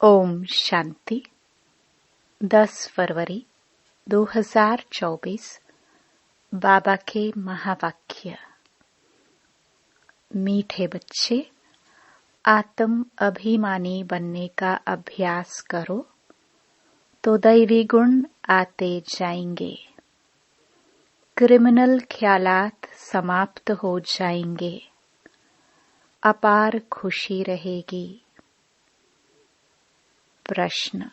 ओम शांति। 10 फरवरी 2024 बाबा के महावाक्य। मीठे बच्चे, आत्म अभिमानी बनने का अभ्यास करो तो दैवी गुण आते जाएंगे। क्रिमिनल ख्यालात समाप्त हो जाएंगे। अपार खुशी रहेगी। प्रश्न।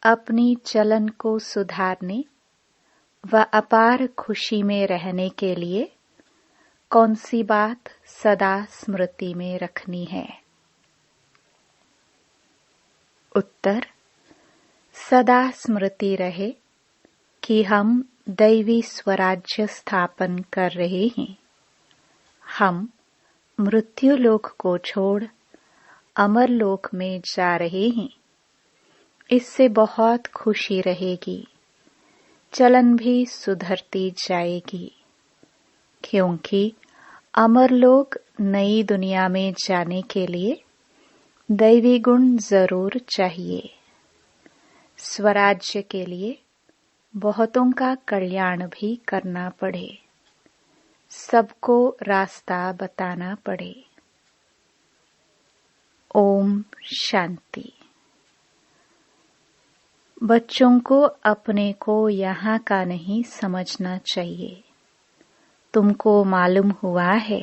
अपनी चलन को सुधारने व अपार खुशी में रहने के लिए कौन सी बात सदा स्मृति में रखनी है? उत्तर। सदा स्मृति रहे कि हम दैवी स्वराज्य स्थापन कर रहे हैं। हम मृत्यु लोक को छोड़ अमर लोक में जा रहे हैं। इससे बहुत खुशी रहेगी। चलन भी सुधरती जाएगी, क्योंकि अमर लोक नई दुनिया में जाने के लिए दैवी गुण जरूर चाहिए। स्वराज्य के लिए बहुतों का कल्याण भी करना पड़े, सबको रास्ता बताना पड़े। ओम शांति। बच्चों को अपने को यहाँ का नहीं समझना चाहिए। तुमको मालूम हुआ है,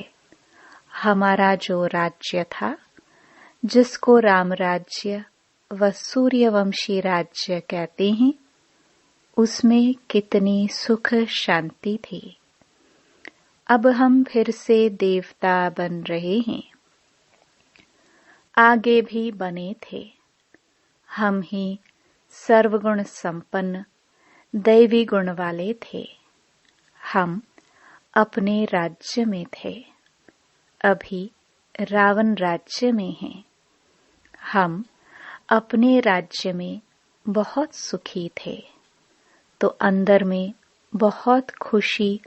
हमारा जो राज्य था, जिसको राम राज्य व सूर्यवंशी राज्य कहते हैं, उसमें कितनी सुख शांति थी। अब हम फिर से देवता बन रहे हैं। आगे भी बने थे। हम ही सर्वगुण संपन्न दैवी गुण वाले थे। हम अपने राज्य में थे। अभी रावण राज्य में हैं। हम अपने राज्य में बहुत सुखी थे, तो अंदर में बहुत खुशी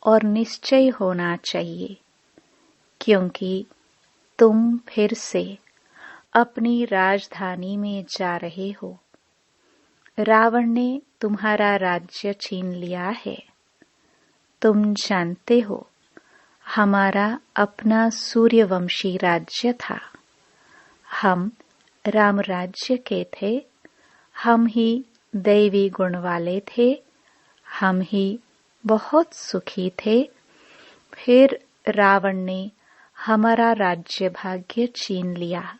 और निश्चय होना चाहिए, क्योंकि तुम फिर से अपनी राजधानी में जा रहे हो। रावण ने तुम्हारा राज्य छीन लिया है। तुम जानते हो, हमारा अपना सूर्यवंशी राज्य था। हम राम राज्य के थे। हम ही दैवी गुण वाले थे। हम ही बहुत सुखी थे। फिर रावण ने हमारा राज्य भाग्य छीन लिया।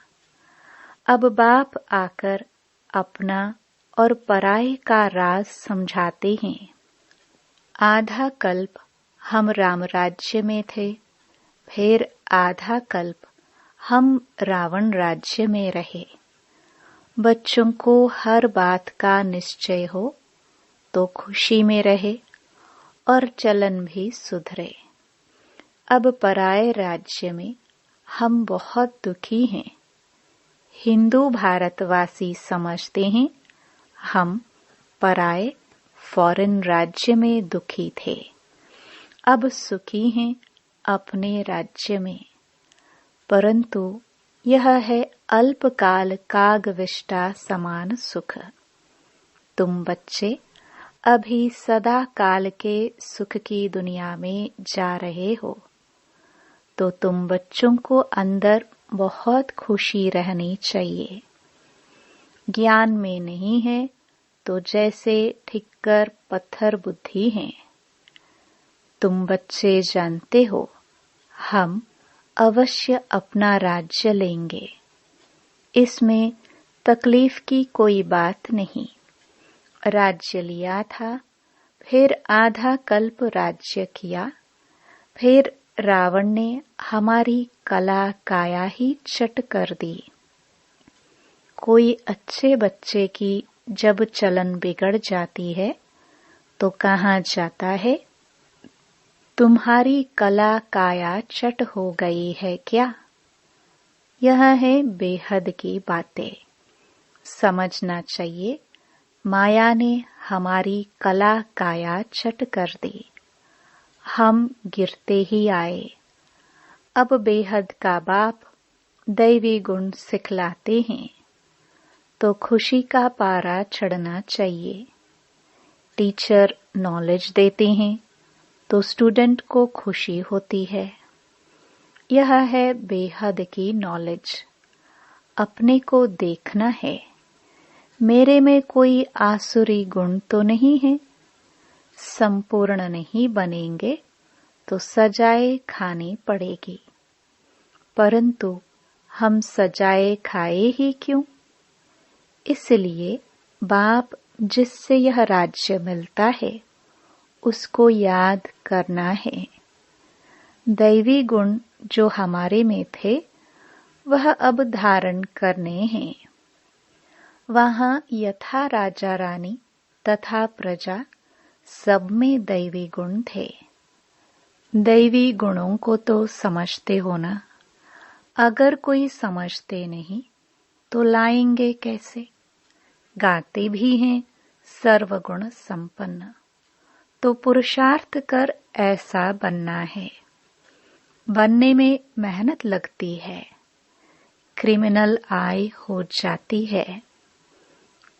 अब बाप आकर अपना और पराये का राज समझाते हैं। आधा कल्प हम राम राज्य में थे, फिर आधा कल्प हम रावण राज्य में रहे। बच्चों को हर बात का निश्चय हो तो खुशी में रहे और चलन भी सुधरे। अब पराये राज्य में हम बहुत दुखी हैं। हिंदू भारतवासी समझते हैं हम पराये फॉरेन राज्य में दुखी थे। अब सुखी हैं अपने राज्य में, परंतु यह है अल्पकाल कागविष्टा समान सुख। तुम बच्चे अभी सदा काल के सुख की दुनिया में जा रहे हो, तो तुम बच्चों को अंदर बहुत खुशी रहनी चाहिए। ज्ञान में नहीं है तो जैसे ठिक्कर पत्थर बुद्धि हैं। तुम बच्चे जानते हो, हम अवश्य अपना राज्य लेंगे। इसमें तकलीफ की कोई बात नहीं। राज्य लिया था, फिर आधा कल्प राज्य किया, फिर रावण ने हमारी कला काया ही चट कर दी। कोई अच्छे बच्चे की जब चलन बिगड़ जाती है तो कहाँ जाता है? तुम्हारी कला काया चट हो गई है क्या? यह है बेहद की बातें। समझना चाहिए, माया ने हमारी कला काया चट कर दी। हम गिरते ही आए। अब बेहद का बाप दैवी गुण सिखलाते हैं तो खुशी का पारा चढ़ना चाहिए। टीचर नॉलेज देते हैं तो स्टूडेंट को खुशी होती है। यह है बेहद की नॉलेज। अपने को देखना है, मेरे में कोई आसुरी गुण तो नहीं है। संपूर्ण नहीं बनेंगे तो सजाए खानी पड़ेगी, परंतु हम सजाए खाए ही क्यों? इसलिए बाप जिससे यह राज्य मिलता है उसको याद करना है। दैवी गुण जो हमारे में थे वह अब धारण करने हैं। वहां यथा राजा रानी तथा प्रजा सब में दैवी गुण थे। दैवी गुणों को तो समझते हो ना? अगर कोई समझते नहीं तो लाएंगे कैसे? गाते भी हैं सर्वगुण संपन्न, तो पुरुषार्थ कर ऐसा बनना है। बनने में मेहनत लगती है, क्रिमिनल आय हो जाती है।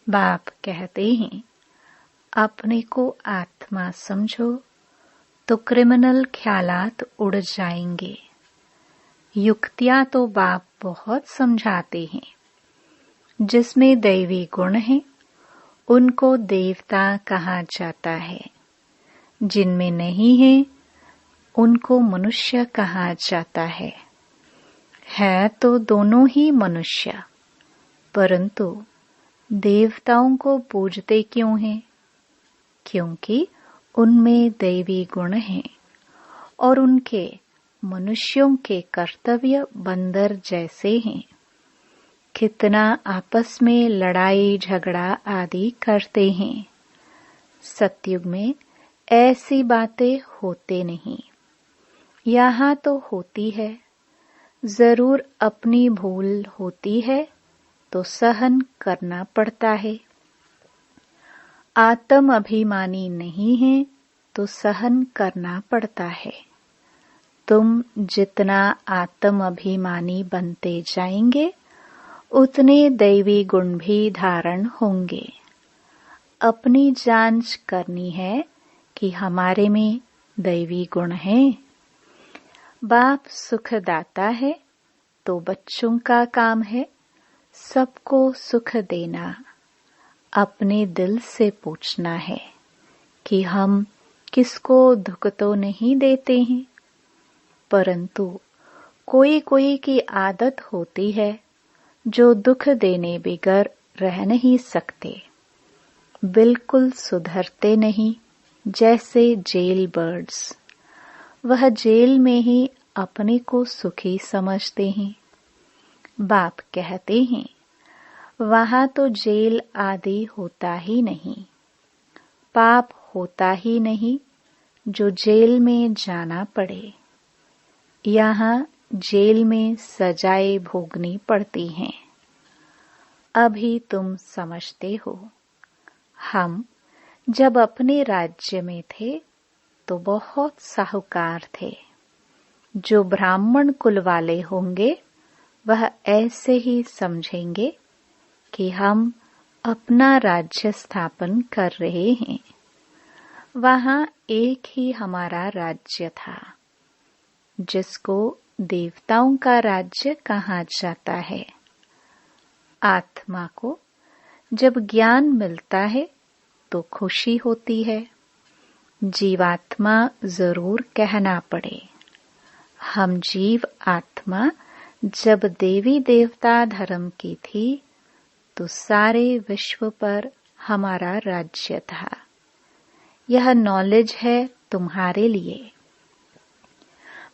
बाप कहते हैं अपने को आत्मा समझो तो क्रिमिनल ख्यालात उड़ जाएंगे। युक्तियां तो बाप बहुत समझाते हैं। जिसमें दैवी गुण है उनको देवता कहा जाता है, जिनमें नहीं है उनको मनुष्य कहा जाता है तो दोनों ही मनुष्य, परंतु देवताओं को पूजते क्यों हैं? क्योंकि उनमें दैवी गुण हैं और उनके मनुष्यों के कर्तव्य बंदर जैसे हैं। कितना आपस में लड़ाई झगड़ा आदि करते हैं। सतयुग में ऐसी बातें होते नहीं, यहाँ तो होती है। जरूर अपनी भूल होती है तो सहन करना पड़ता है। आत्म अभिमानी नहीं है तो सहन करना पड़ता है। तुम जितना आत्म अभिमानी बनते जाएंगे उतने दैवी गुण भी धारण होंगे। अपनी जांच करनी है कि हमारे में दैवी गुण है। बाप सुखदाता है तो बच्चों का काम है सबको सुख देना। अपने दिल से पूछना है कि हम किसको दुख तो नहीं देते हैं, परंतु कोई कोई की आदत होती है जो दुख देने बिगर रह नहीं सकते, बिल्कुल सुधरते नहीं, जैसे जेल बर्ड्स। वह जेल में ही अपने को सुखी समझते हैं। बाप कहते हैं वहां तो जेल आदि होता ही नहीं, पाप होता ही नहीं जो जेल में जाना पड़े। यहाँ जेल में सजाएं भोगनी पड़ती हैं। अभी तुम समझते हो। हम जब अपने राज्य में थे तो बहुत साहूकार थे। जो ब्राह्मण कुल वाले होंगे वह ऐसे ही समझेंगे कि हम अपना राज्य स्थापन कर रहे हैं। वहां एक ही हमारा राज्य था, जिसको देवताओं का राज्य कहा जाता है। आत्मा को जब ज्ञान मिलता है तो खुशी होती है। जीवात्मा जरूर कहना पड़े। हम जीव आत्मा जब देवी देवता धर्म की थी तो सारे विश्व पर हमारा राज्य था। यह नॉलेज है तुम्हारे लिए।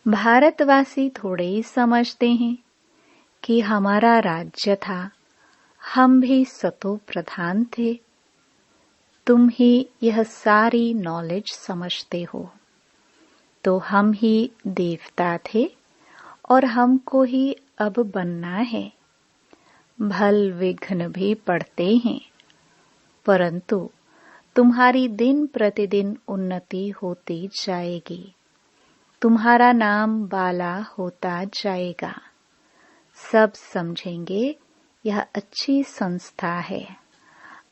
भारतवासी थोड़े ही समझते हैं कि हमारा राज्य था, हम भी सतो प्रधान थे। तुम ही यह सारी नॉलेज समझते हो। तो हम ही देवता थे और हमको ही अब बनना है। भल विघ्न भी पड़ते हैं, परंतु तुम्हारी दिन प्रतिदिन उन्नति होती जाएगी। तुम्हारा नाम बाला होता जाएगा। सब समझेंगे यह अच्छी संस्था है,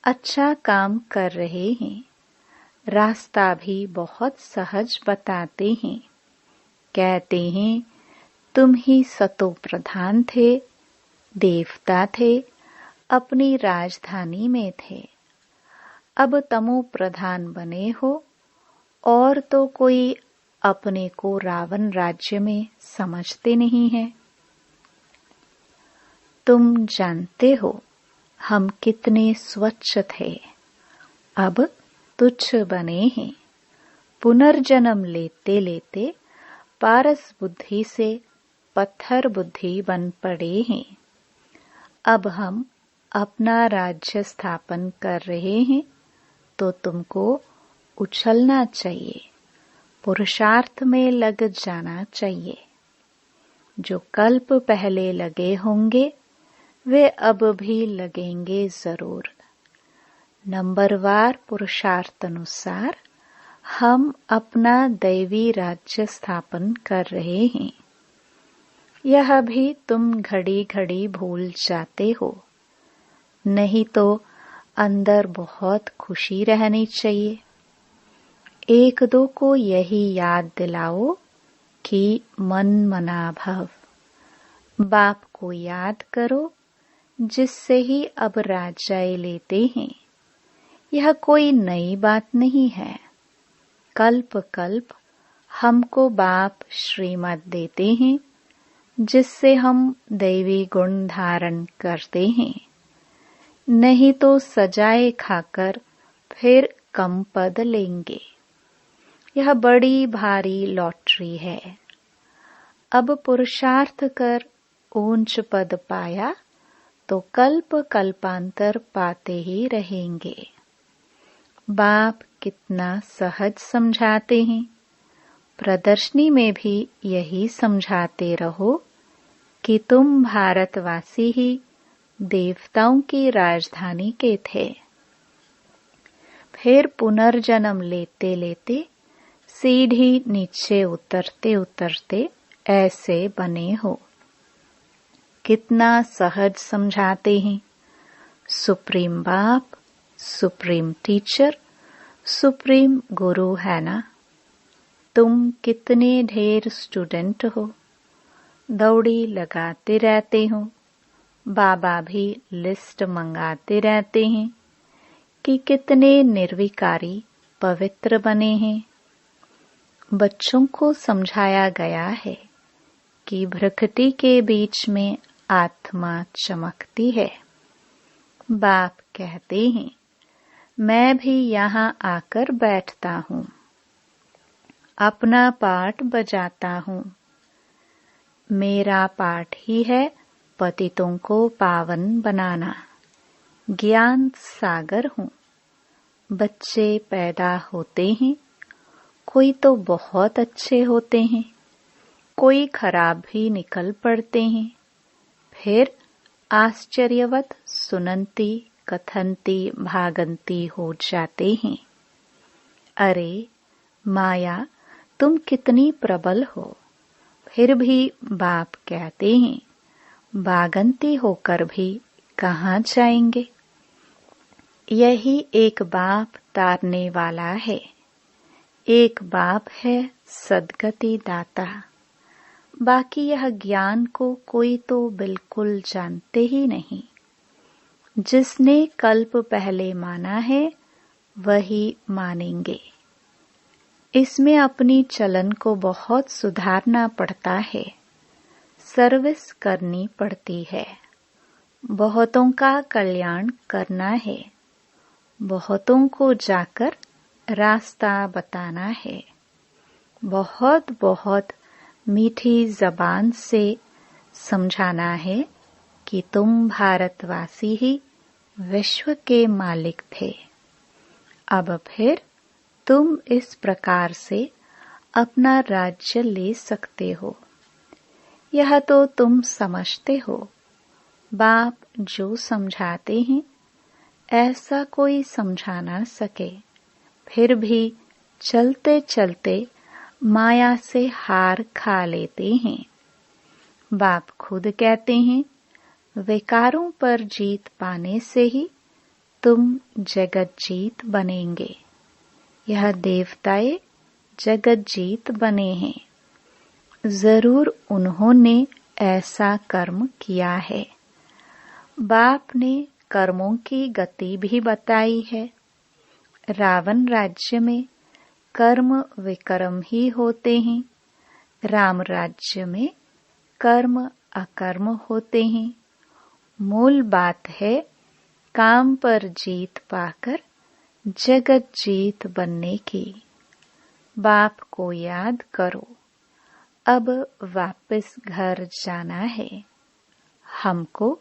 अच्छा काम कर रहे हैं। रास्ता भी बहुत सहज बताते हैं। कहते हैं तुम ही सतो प्रधान थे, देवता थे, अपनी राजधानी में थे। अब तमो प्रधान बने हो और तो कोई अपने को रावण राज्य में समझते नहीं है। तुम जानते हो हम कितने स्वच्छ थे, अब तुच्छ बने हैं। पुनर्जन्म लेते लेते पारस बुद्धि से पत्थर बुद्धि बन पड़े हैं। अब हम अपना राज्य स्थापन कर रहे हैं, तो तुमको उछलना चाहिए, पुरुषार्थ में लग जाना चाहिए। जो कल्प पहले लगे होंगे वे अब भी लगेंगे जरूर। नंबरवार पुरुषार्थ अनुसार हम अपना दैवी राज्य स्थापन कर रहे हैं। यह भी तुम घड़ी घड़ी भूल जाते हो। नहीं तो अंदर बहुत खुशी रहनी चाहिए। एक दो को यही याद दिलाओ कि मन मना भव। बाप को याद करो, जिससे ही अब राजाए लेते हैं। यह कोई नई बात नहीं है। कल्प कल्प हमको बाप श्रीमत देते हैं, जिससे हम दैवी गुण धारण करते हैं। नहीं तो सजाए खाकर फिर कम पद लेंगे। यह बड़ी भारी लॉटरी है। अब पुरुषार्थ कर ऊंच पद पाया तो कल्प कल्पांतर पाते ही रहेंगे। बाप कितना सहज समझाते हैं। प्रदर्शनी में भी यही समझाते रहो कि तुम भारतवासी ही देवताओं की राजधानी के थे। फिर पुनर्जन्म लेते लेते सीढ़ी नीचे उतरते उतरते ऐसे बने हो। कितना सहज समझाते हैं। सुप्रीम बाप, सुप्रीम टीचर, सुप्रीम गुरु है ना। तुम कितने ढेर स्टूडेंट हो, दौड़ी लगाते रहते हो। बाबा भी लिस्ट मंगाते रहते हैं कि कितने निर्विकारी पवित्र बने हैं। बच्चों को समझाया गया है कि भ्रकुटी के बीच में आत्मा चमकती है। बाप कहते हैं मैं भी यहाँ आकर बैठता हूँ, अपना पाठ बजाता हूँ। मेरा पाठ ही है पतितों को पावन बनाना। ज्ञान सागर हूँ। बच्चे पैदा होते हैं, कोई तो बहुत अच्छे होते हैं, कोई खराब भी निकल पड़ते हैं। फिर आश्चर्यवत सुनंती कथनती भागंती हो जाते हैं। अरे माया, तुम कितनी प्रबल हो। फिर भी बाप कहते हैं भागंती होकर भी कहाँ जाएंगे। यही एक बाप तारने वाला है। एक बाप है सद्गति दाता। बाकी यह ज्ञान को कोई तो बिल्कुल जानते ही नहीं। जिसने कल्प पहले माना है वही मानेंगे। इसमें अपनी चलन को बहुत सुधारना पड़ता है, सर्विस करनी पड़ती है, बहुतों का कल्याण करना है, बहुतों को जाकर रास्ता बताना है। बहुत बहुत मीठी जबान से समझाना है कि तुम भारतवासी ही विश्व के मालिक थे। अब फिर तुम इस प्रकार से अपना राज्य ले सकते हो। यह तो तुम समझते हो। बाप जो समझाते हैं ऐसा कोई समझा ना सके। फिर भी चलते चलते माया से हार खा लेते हैं। बाप खुद कहते हैं, विकारों पर जीत पाने से ही तुम जगत जीत बनेंगे। यह देवताएं जगत जीत बने हैं। जरूर उन्होंने ऐसा कर्म किया है। बाप ने कर्मों की गति भी बताई है। रावण राज्य में कर्म विकर्म ही होते हैं। राम राज्य में कर्म अकर्म होते हैं। मूल बात है काम पर जीत पाकर जगत जीत बनने की। बाप को याद करो, अब वापस घर जाना है। हमको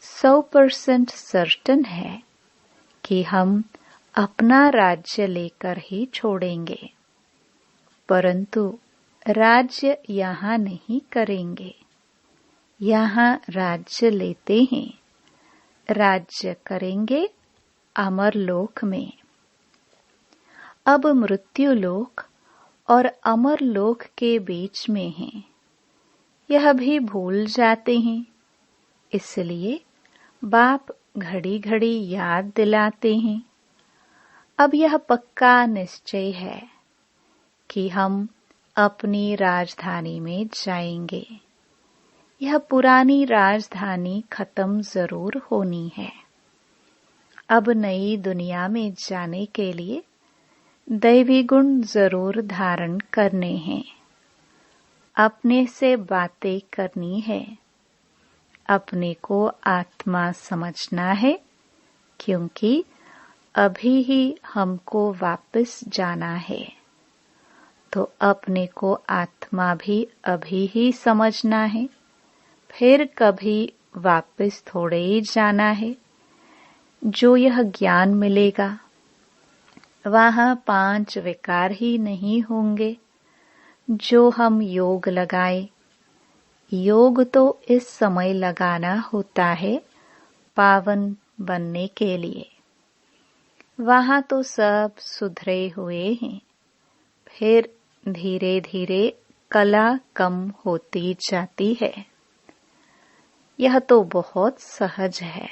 100% सर्टन है कि हम अपना राज्य लेकर ही छोड़ेंगे, परंतु राज्य यहाँ नहीं करेंगे। यहाँ राज्य लेते हैं, राज्य करेंगे अमर लोक में। अब मृत्यु लोक और अमर लोक के बीच में हैं, यह भी भूल जाते हैं। इसलिए बाप घड़ी घड़ी याद दिलाते हैं। अब यह पक्का निश्चय है कि हम अपनी राजधानी में जाएंगे। यह पुरानी राजधानी खत्म जरूर होनी है। अब नई दुनिया में जाने के लिए दैवी गुण जरूर धारण करने हैं। अपने से बातें करनी है। अपने को आत्मा समझना है, क्योंकि अभी ही हमको वापस जाना है। तो अपने को आत्मा भी अभी ही समझना है। फिर कभी वापस थोड़े ही जाना है। जो यह ज्ञान मिलेगा वहाँ 5 विकार ही नहीं होंगे। जो हम योग लगाए, योग तो इस समय लगाना होता है पावन बनने के लिए। वहाँ तो सब सुधरे हुए हैं। फिर धीरे धीरे कला कम होती जाती है। यह तो बहुत सहज है।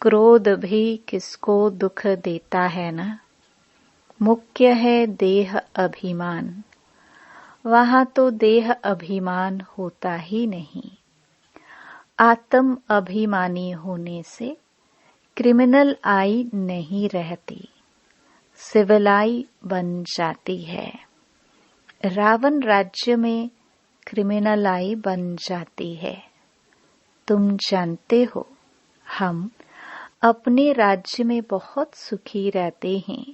क्रोध भी किसको दुख देता है ना। मुख्य है देह अभिमान। वहाँ तो देह अभिमान होता ही नहीं। आत्म अभिमानी होने से क्रिमिनल आई नहीं रहती, सिविल आई बन जाती है। रावण राज्य में क्रिमिनल आई बन जाती है। तुम जानते हो, हम अपने राज्य में बहुत सुखी रहते हैं।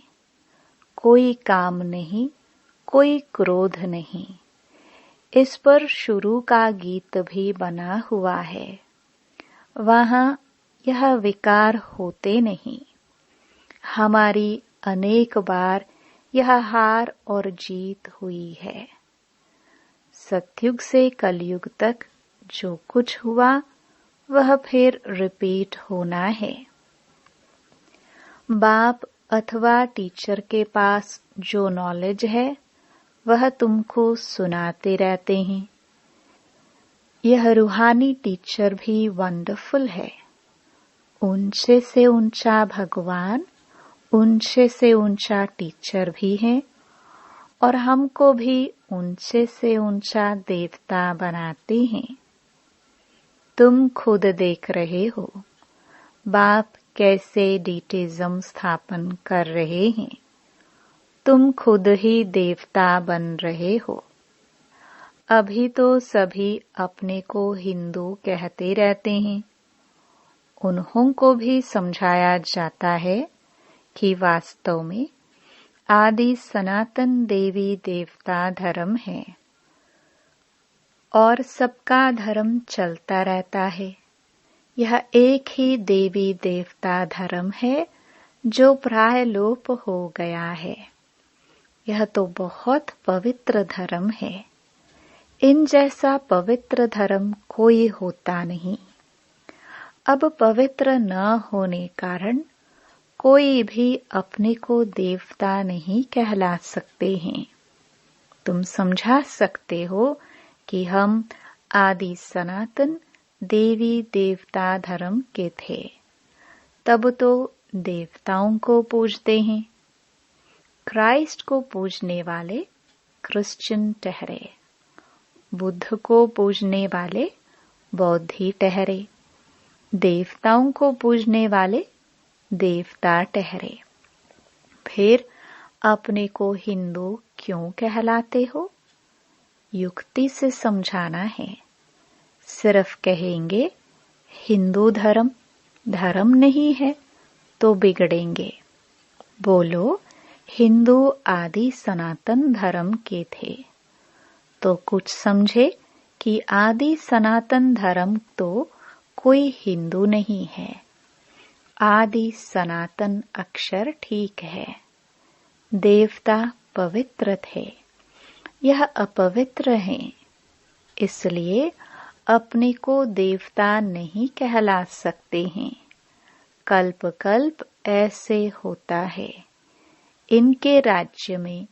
कोई काम नहीं, कोई क्रोध नहीं। इस पर शुरू का गीत भी बना हुआ है। वहाँ यह विकार होते नहीं। हमारी अनेक बार यह हार और जीत हुई है। सतयुग से कलयुग तक जो कुछ हुआ वह फिर रिपीट होना है। बाप अथवा टीचर के पास जो नॉलेज है वह तुमको सुनाते रहते हैं। यह रूहानी टीचर भी वंडरफुल है। ऊंचे से ऊंचा भगवान, ऊंचे से ऊंचा टीचर भी है, और हमको भी ऊंचे से ऊंचा देवता बनाते हैं। तुम खुद देख रहे हो बाप कैसे डीटिज्म स्थापन कर रहे हैं। तुम खुद ही देवता बन रहे हो। अभी तो सभी अपने को हिंदू कहते रहते हैं। उन्हों को भी समझाया जाता है कि वास्तव में आदि सनातन देवी देवता धर्म है और सबका धर्म चलता रहता है। यह एक ही देवी देवता धर्म है जो प्राय लोप हो गया है। यह तो बहुत पवित्र धर्म है। इन जैसा पवित्र धर्म कोई होता नहीं। अब पवित्र न होने कारण कोई भी अपने को देवता नहीं कहला सकते हैं। तुम समझा सकते हो कि हम आदि सनातन देवी देवता धर्म के थे, तब तो देवताओं को पूजते हैं। क्राइस्ट को पूजने वाले क्रिश्चियन ठहरे, बुद्ध को पूजने वाले बौद्धि ठहरे, देवताओं को पूजने वाले देवता ठहरे। फिर अपने को हिंदू क्यों कहलाते हो? युक्ति से समझाना है। सिर्फ कहेंगे हिंदू धर्म धर्म नहीं है तो बिगड़ेंगे। बोलो हिंदू आदि सनातन धर्म के थे, तो कुछ समझे कि आदि सनातन धर्म तो कोई हिंदू नहीं है। आदि सनातन अक्षर ठीक है। देवता पवित्र थे, यह अपवित्र हैं, इसलिए अपने को देवता नहीं कहला सकते हैं। कल्प कल्प ऐसे होता है। इनके राज्य में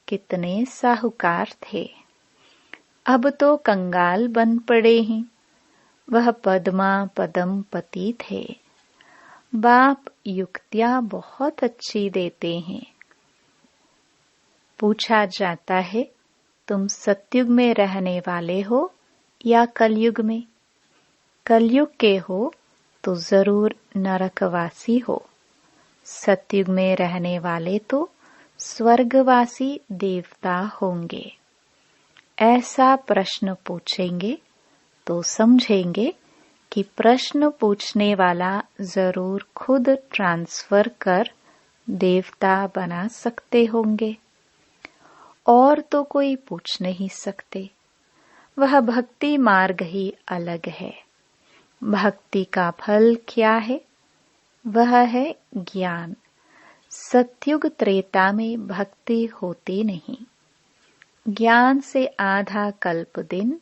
कितने साहूकार थे, अब तो कंगाल बन पड़े हैं। वह पद्मा पद्मपति थे। बाप युक्तियां बहुत अच्छी देते हैं। पूछा जाता है, तुम सतयुग में रहने वाले हो या कलयुग में? कलयुग के हो तो जरूर नरकवासी हो। सतयुग में रहने वाले तो स्वर्गवासी देवता होंगे। ऐसा प्रश्न पूछेंगे तो समझेंगे कि प्रश्न पूछने वाला जरूर खुद ट्रांसफर कर देवता बना सकते होंगे, और तो कोई पूछ नहीं सकते। वह भक्ति मार्ग ही अलग है। भक्ति का फल क्या है? वह है ज्ञान। सतयुग त्रेता में भक्ति होती नहीं। ज्ञान से आधा कल्प दिन,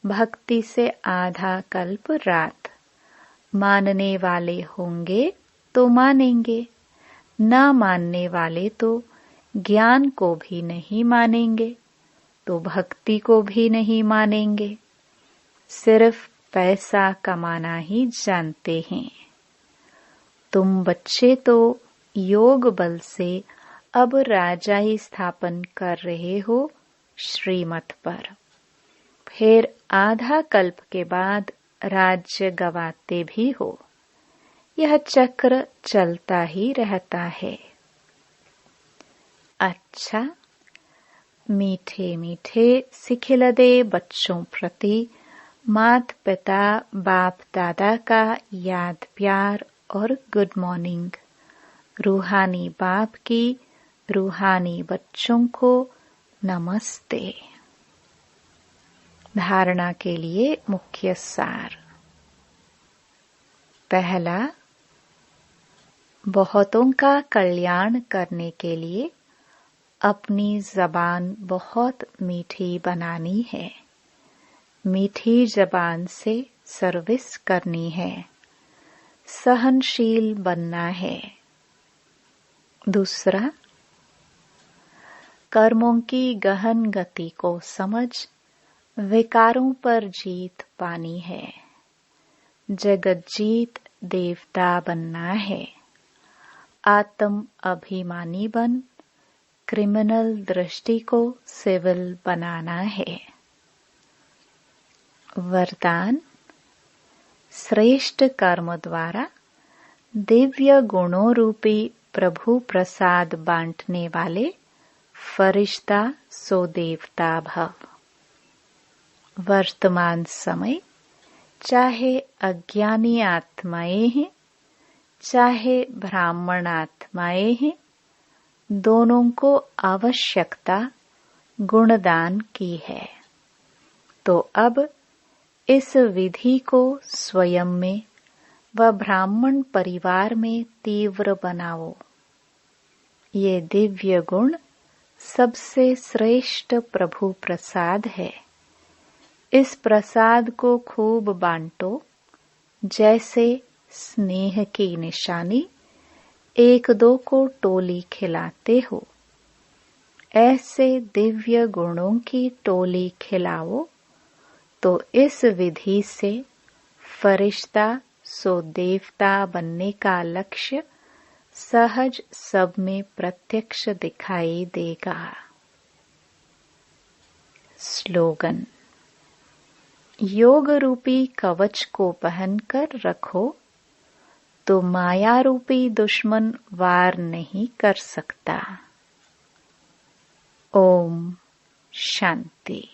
भक्ति से आधा कल्प रात। मानने वाले होंगे तो मानेंगे, न मानने वाले तो ज्ञान को भी नहीं मानेंगे, तो भक्ति को भी नहीं मानेंगे। सिर्फ पैसा कमाना ही जानते हैं। तुम बच्चे तो योग बल से अब राजा ही स्थापन कर रहे हो श्रीमत पर। फिर आधा कल्प के बाद राज्य गवाते भी हो। यह चक्र चलता ही रहता है। अच्छा, मीठे मीठे सिखिलदे बच्चों प्रति मात पिता बाप दादा का याद प्यार और गुड मॉर्निंग। रूहानी बाप की रूहानी बच्चों को नमस्ते। धारणा के लिए मुख्य सार। पहला, बहुतों का कल्याण करने के लिए अपनी जबान बहुत मीठी बनानी है। मीठी जबान से सर्विस करनी है। सहनशील बनना है। दूसरा, कर्मों की गहन गति को समझ विकारों पर जीत पानी है। जगत जीत देवता बनना है। आत्म अभिमानी बन क्रिमिनल दृष्टि को सिविल बनाना है। वरदान, श्रेष्ठ कर्म द्वारा दिव्य गुणों रूपी प्रभु प्रसाद बांटने वाले फरिश्ता सो देवता भव। वर्तमान समय चाहे अज्ञानी आत्माएं हैं, चाहे ब्राह्मण आत्माएं हैं, दोनों को आवश्यकता गुणदान की है। तो अब इस विधि को स्वयं में व ब्राह्मण परिवार में तीव्र बनाओ। ये दिव्य गुण सबसे श्रेष्ठ प्रभु प्रसाद है। इस प्रसाद को खूब बांटो, जैसे स्नेह की निशानी एक दो को टोली खिलाते हो। ऐसे दिव्य गुणों की टोली खिलाओ तो इस विधि से फरिश्ता सो देवता बनने का लक्ष्य सहज सब में प्रत्यक्ष दिखाई देगा। स्लोगन: योग रूपी कवच को पहनकर रखो तो माया रूपी दुश्मन वार नहीं कर सकता। ओम शांति।